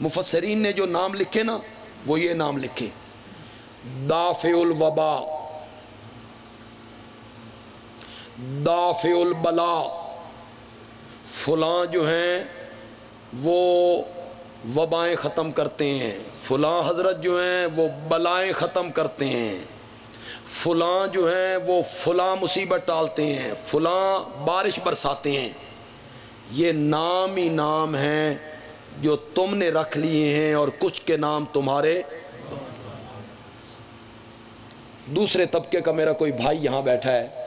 مفسرین نے جو نام لکھے نا وہ یہ نام لکھے: دافع الوبا، دافع البلا، فلاں جو ہیں وہ وبائیں ختم کرتے ہیں، فلاں حضرت جو ہیں وہ بلائیں ختم کرتے ہیں، فلاں جو ہیں وہ فلاں مصیبت ٹالتے ہیں، فلاں بارش برساتے ہیں۔ یہ نام ہی نام ہیں جو تم نے رکھ لیے ہیں، اور کچھ کے نام تمہارے۔ دوسرے طبقے کا میرا کوئی بھائی یہاں بیٹھا ہے،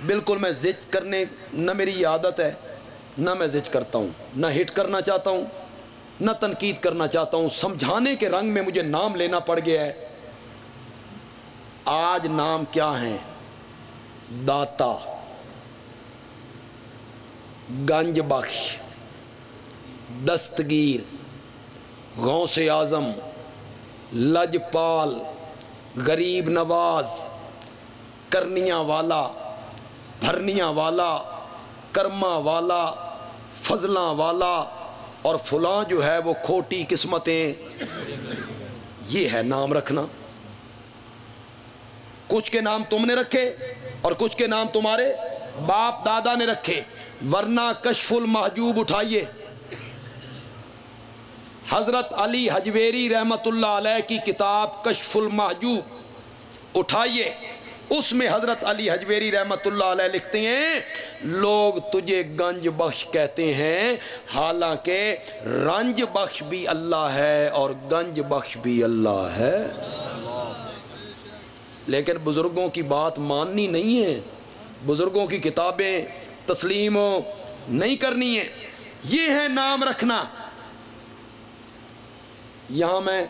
بالکل میں ذکر کرنے، نہ میری یہ عادت ہے، نہ میں ذکر کرتا ہوں، نہ ہٹ کرنا چاہتا ہوں، نہ تنقید کرنا چاہتا ہوں، سمجھانے کے رنگ میں مجھے نام لینا پڑ گیا ہے۔ آج نام کیا ہیں؟ داتا، گنج بخش، دستگیر، غوث اعظم، لجپال، غریب نواز، کرنیاں والا، بھرنیاں والا، کرما والا، فضلاں والا، اور فلاں جو ہے وہ کھوٹی قسمتیں۔ یہ ہے نام رکھنا۔ کچھ کے نام تم نے رکھے اور کچھ کے نام تمہارے باپ دادا نے رکھے، ورنہ کشف المحجوب اٹھائیے، حضرت علی حجویری رحمت اللہ علیہ کی کتاب کشف المحجوب اٹھائیے، اس میں حضرت علی حجویری رحمت اللہ علیہ لکھتے ہیں لوگ تجھے گنج بخش کہتے ہیں، حالانکہ رنج بخش بھی اللہ ہے اور گنج بخش بھی اللہ ہے۔ لیکن بزرگوں کی بات ماننی نہیں ہے، بزرگوں کی کتابیں تسلیم نہیں کرنی ہے۔ یہ ہے نام رکھنا۔ یہاں میں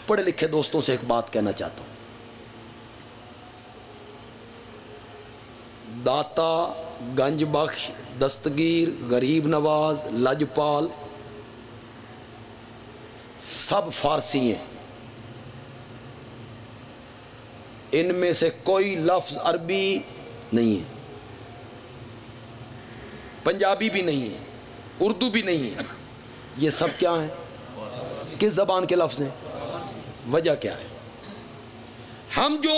پڑھے لکھے دوستوں سے ایک بات کہنا چاہتا ہوں، داتا، گنج بخش، دستگیر، غریب نواز، لجپال، سب فارسی ہیں، ان میں سے کوئی لفظ عربی نہیں ہے، پنجابی بھی نہیں ہے، اردو بھی نہیں ہے، یہ سب کیا ہیں؟ کس زبان کے لفظ ہیں؟ وجہ کیا ہے؟ ہم جو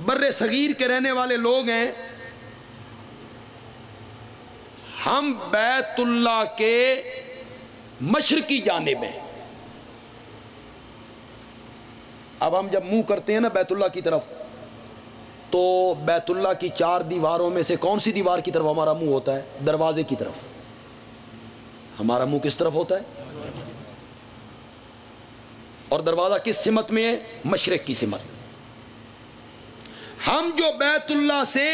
بر صغیر کے رہنے والے لوگ ہیں، ہم بیت اللہ کے مشرقی جانب ہیں۔ اب ہم جب منہ کرتے ہیں نا بیت اللہ کی طرف، تو بیت اللہ کی 4 دیواروں میں سے کون سی دیوار کی طرف ہمارا منہ ہوتا ہے؟ دروازے کی طرف۔ ہمارا منہ کس طرف ہوتا ہے؟ اور دروازہ کس سمت میں ہے؟ مشرق کی سمت۔ ہم جو بیت اللہ سے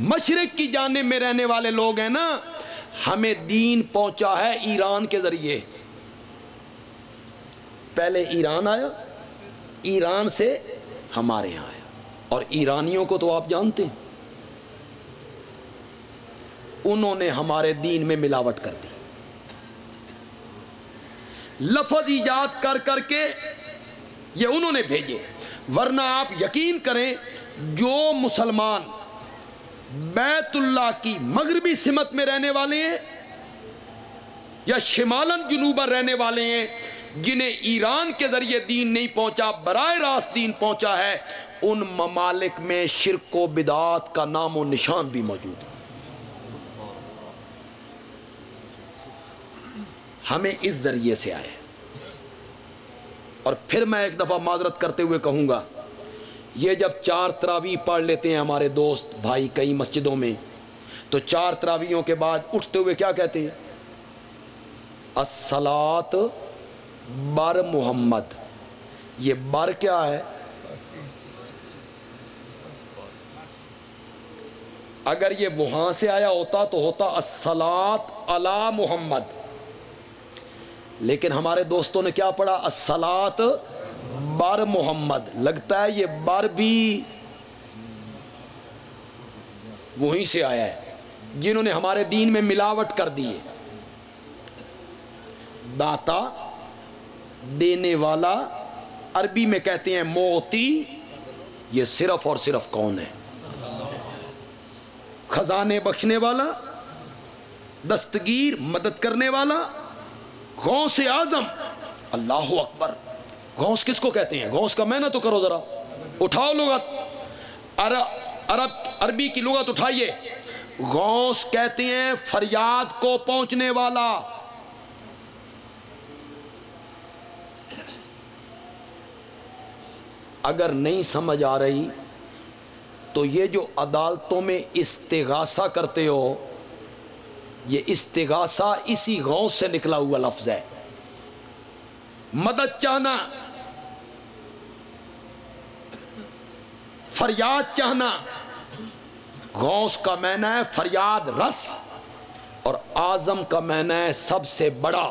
مشرق کی جانب میں رہنے والے لوگ ہیں نا، ہمیں دین پہنچا ہے ایران کے ذریعے۔ پہلے ایران آیا، ایران سے ہمارے یہاں آیا، اور ایرانیوں کو تو آپ جانتے ہیں، انہوں نے ہمارے دین میں ملاوٹ کر دی، لفظ ایجاد کر کر کے یہ انہوں نے بھیجے۔ ورنہ آپ یقین کریں، جو مسلمان بیت اللہ کی مغربی سمت میں رہنے والے ہیں یا شمالاً جنوباً رہنے والے ہیں، جنہیں ایران کے ذریعے دین نہیں پہنچا، براہ راست دین پہنچا ہے، ان ممالک میں شرک و بدعات کا نام و نشان بھی موجود ہے۔ ہمیں اس ذریعے سے آئے۔ اور پھر میں ایک دفعہ معذرت کرتے ہوئے کہوں گا، یہ جب 4 تراویح پڑھ لیتے ہیں ہمارے دوست بھائی کئی مسجدوں میں، تو 4 تراویحوں کے بعد اٹھتے ہوئے کیا کہتے ہیں؟ الصلاۃ بر محمد۔ یہ بر کیا ہے؟ اگر یہ وہاں سے آیا ہوتا تو ہوتا الصلاۃ علی محمد، لیکن ہمارے دوستوں نے کیا پڑھا؟ الصلاۃ بر محمد۔ لگتا ہے یہ بر بھی وہیں سے آیا ہے، جنہوں نے ہمارے دین میں ملاوٹ کر دی ہے۔ داتا، دینے والا، عربی میں کہتے ہیں موتی، یہ صرف اور صرف کون ہے؟ خزانے بخشنے والا، دستگیر مدد کرنے والا، غوث اعظم، اللہ اکبر۔ غوث کس کو کہتے ہیں؟ غوث کا معنی تو کرو ذرا، اٹھاؤ لغت، عربی کی لغت اٹھائیے۔ غوث کہتے ہیں فریاد کو پہنچنے والا۔ اگر نہیں سمجھ آ رہی تو یہ جو عدالتوں میں استغاثہ کرتے ہو، یہ استغاثہ اسی غوث سے نکلا ہوا لفظ ہے۔ مدد چاہنا، فریاد چاہنا، غوث کا معنی ہے فریاد رس، اور اعظم کا معنی ہے سب سے بڑا۔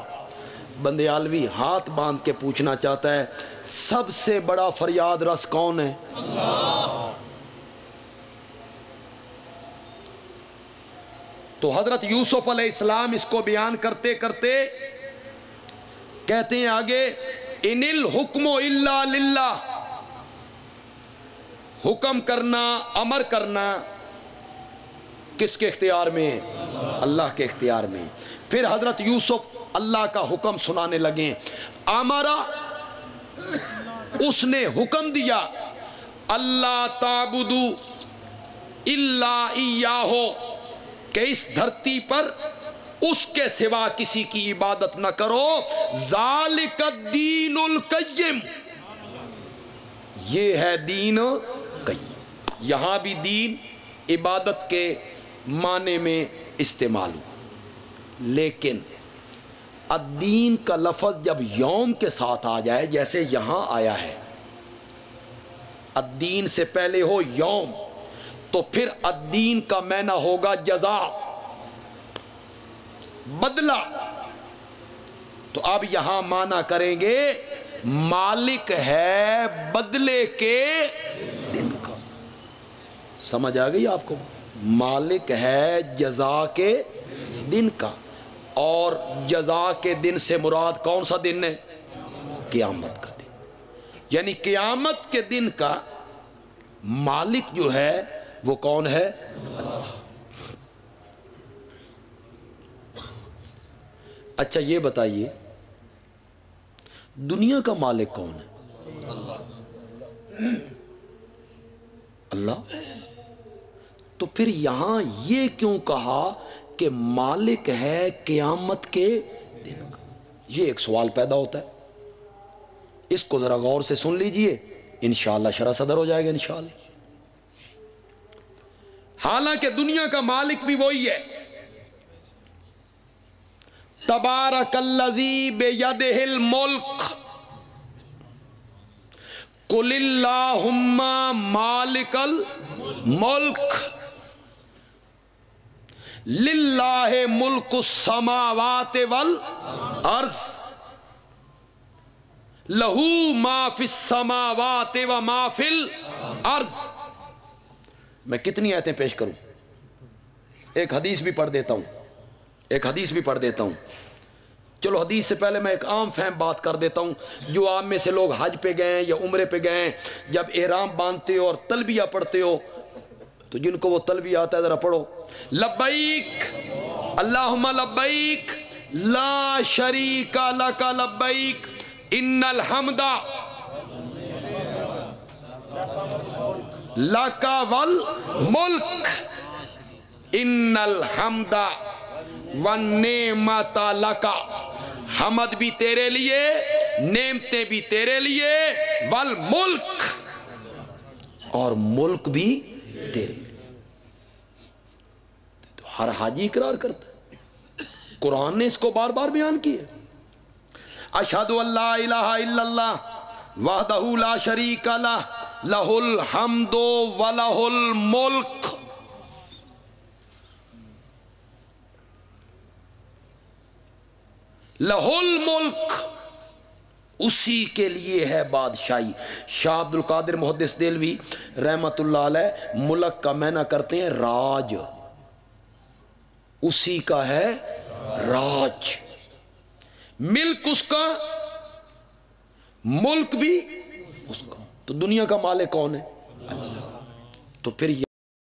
بندیالوی ہاتھ باندھ کے پوچھنا چاہتا ہے، سب سے بڑا فریاد رس کون ہے؟ اللہ۔ تو حضرت یوسف علیہ السلام اس کو بیان کرتے کرتے کہتے ہیں آگے، ان الحکم الا للہ، حکم کرنا، امر کرنا کس کے اختیار میں؟ اللہ کے اختیار میں۔ پھر حضرت یوسف اللہ کا حکم سنانے لگے۔ امرا، اس نے حکم دیا، اللہ تعبدوا الا ایاہ، کہ اس دھرتی پر اس کے سوا کسی کی عبادت نہ کرو، ذالک الدین القیم، یہ ہے دین قیم۔ یہاں بھی دین عبادت کے معنی میں استعمال ہوا، لیکن الدین کا لفظ جب یوم کے ساتھ آ جائے، جیسے یہاں آیا ہے، الدین سے پہلے ہو یوم، تو پھر الدین کا معنی ہوگا جزا، بدلہ۔ تو اب یہاں معنی کریں گے مالک ہے بدلے کے دن کا۔ سمجھ آ گئی آپ کو؟ مالک ہے جزا کے دن کا، اور جزا کے دن سے مراد کون سا دن ہے؟ قیامت کا دن۔ یعنی قیامت کے دن کا مالک جو ہے وہ کون ہے؟ اللہ۔ اچھا یہ بتائیے، دنیا کا مالک کون ہے؟ اللہ۔ تو پھر یہاں یہ کیوں کہا کہ مالک ہے قیامت کے دن کا؟ یہ ایک سوال پیدا ہوتا ہے، اس کو ذرا غور سے سن لیجئے، انشاءاللہ شرح صدر ہو جائے گا انشاءاللہ۔ حالانکہ دنیا کا مالک بھی وہی ہے، تبارک الذی بیدہ الملک قل اللہم مالک الملک للہ ملک السماوات والارض لہو ما فی السماوات و ما فی الارض۔ میں کتنی آیتیں پیش کروں؟ ایک حدیث بھی پڑھ دیتا ہوں، چلو حدیث سے پہلے میں ایک عام فہم بات کر دیتا ہوں۔ جو عام میں سے لوگ حج پہ گئے ہیں یا عمرے پہ گئے ہیں، جب احرام باندھتے ہو اور تلبیہ پڑھتے ہو، تو جن کو وہ تلبیہ آتا ہے ذرا پڑھو، لبیک اللہم لبیک لا شریک لک لبیک ان الحمد لک والملک ان الحمد والنعمت لک، حمد بھی تیرے لیے، نعمتیں بھی تیرے لیے، والملک، اور ملک بھی تیرے لیے۔ تو ہر حاجی اقرار کرتا ہے، قرآن نے اس کو بار بار بیان کیا۔ اشہد ان لا الہ الا اللہ وحدہ لا شریک لہ لہ الحمد ولہ الملک۔ لہ الملک، اسی کے لیے ہے بادشاہی۔ شاہ عبد القادر محدث دہلوی رحمت اللہ علیہ ملک کا معنی کرتے ہیں راج، اسی کا ہے راج، ملک اس کا، ملک بھی اس کا۔ تو دنیا کا مالک کون ہے؟ اللہ۔ تو پھر